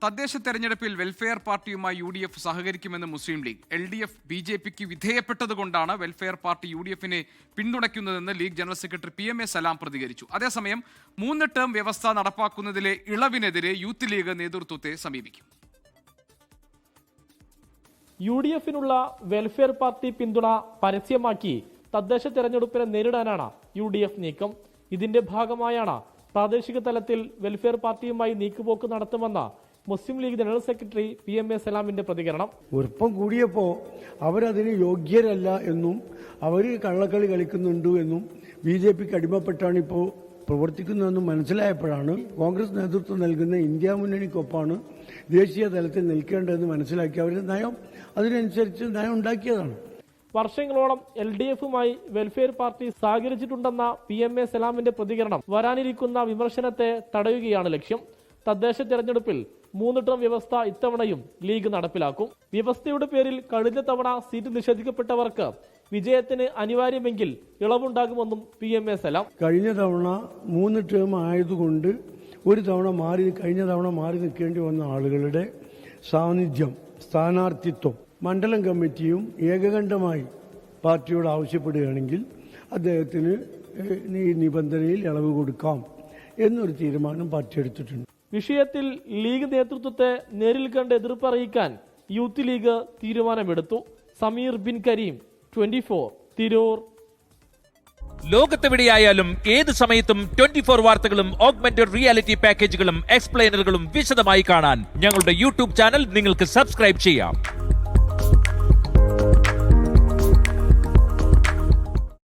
തദ്ദേശ തെരഞ്ഞെടുപ്പിൽ വെൽഫെയർ പാർട്ടിയുമായി UDF സഹകരിക്കുമെന്ന് മുസ്ലിം ലീഗ്. LDF BJPക്ക് വിധേയപ്പെട്ടതുകൊണ്ടാണ് വെൽഫെയർ പാർട്ടി UDFനെ പിന്തുണയ്ക്കുന്നതെന്ന് League general secretary PMA Salam പ്രതികരിച്ചു. അതേസമയം 3 ടേം വ്യവസ്ഥ നടപ്പാക്കുന്നതിലെ ഇളവിനെതിരെ യൂത്ത് ലീഗ് നേതൃത്വത്തെ സമീപിക്കും. UDFനുള്ള വെൽഫെയർ പാർട്ടി പിന്തുണ പരസ്യമാക്കി തദ്ദേശ തെരഞ്ഞെടുപ്പിനെ നേരിടാനാണ് UDF നീക്കം. ഇതിന്റെ ഭാഗമായാണ് പ്രാദേശിക തലത്തിൽ വെൽഫെയർ പാർട്ടിയുമായി നീക്കുപോക്ക് നടത്തുമെന്ന മുസ്ലിം ലീഗ് ജനറൽ സെക്രട്ടറി PMA സലാമിന്റെ പ്രതികരണം. ഉറപ്പം കൂടിയപ്പോൾ അവരതിന് യോഗ്യരല്ല എന്നും അവർ കള്ളക്കളി കളിക്കുന്നുണ്ട് എന്നും BJPക്ക് അടിമപ്പെട്ടാണ് ഇപ്പോൾ പ്രവർത്തിക്കുന്നതെന്നും മനസ്സിലായപ്പോഴാണ് കോൺഗ്രസ് നേതൃത്വം നൽകുന്ന ഇന്ത്യ മുന്നണിക്കൊപ്പമാണ് ദേശീയ തലത്തിൽ നിൽക്കേണ്ടതെന്ന് മനസ്സിലാക്കി അവർ അതിനനുസരിച്ച് നയം ഉണ്ടാക്കിയതാണ്. വർഷങ്ങളോളം LDFുമായി വെൽഫെയർ പാർട്ടി സഹകരിച്ചിട്ടുണ്ടെന്ന PMA സലാമിന്റെ പ്രതികരണം വരാനിരിക്കുന്ന വിമർശനത്തെ തടയുകയാണ് ലക്ഷ്യം. തദ്ദേശ തെരഞ്ഞെടുപ്പിൽ 3 ടേം വ്യവസ്ഥ ഇത്തവണയും ലീഗ് നടപ്പിലാക്കും. വ്യവസ്ഥയുടെ പേരിൽ കഴിഞ്ഞ തവണ സീറ്റ് നിഷേധിക്കപ്പെട്ടവർക്ക് വിജയത്തിന് അനിവാര്യമെങ്കിൽ ഇളവുണ്ടാകുമെന്നും PMA സലാം. കഴിഞ്ഞ തവണ 3 ടേം ആയതുകൊണ്ട് കഴിഞ്ഞ തവണ മാറി നിൽക്കേണ്ടി വന്ന ആളുകളുടെ സാന്നിധ്യം, സ്ഥാനാർത്ഥിത്വം മണ്ഡലം കമ്മിറ്റിയും ഏകകണ്ഠമായി പാർട്ടിയോട് ആവശ്യപ്പെടുകയാണെങ്കിൽ അദ്ദേഹത്തിന് ഈ നിബന്ധനയിൽ ഇളവ് കൊടുക്കാം എന്നൊരു തീരുമാനം പാർട്ടി എടുത്തിട്ടുണ്ട്. വിഷയത്തിൽ ലീഗ് നേതൃത്വത്തെ നേരിൽ കണ്ട് എതിർപ്പ് അറിയിക്കാൻ യൂത്ത് ലീഗ് തീരുമാനമെടുത്തു. സമീർ ബിൻ കരീം, 24, തിരൂർ. ലോകത്തെവിടെയായാലും ഏത് സമയത്തും 24 വാർത്തകളും ഓഗ്മെന്റഡ് റിയാലിറ്റി പാക്കേജുകളും എക്സ്പ്ലെയിനറുകളും വിശദമായി കാണാൻ ഞങ്ങളുടെ YouTube ചാനൽ നിങ്ങൾക്ക് സബ്സ്ക്രൈബ് ചെയ്യാം.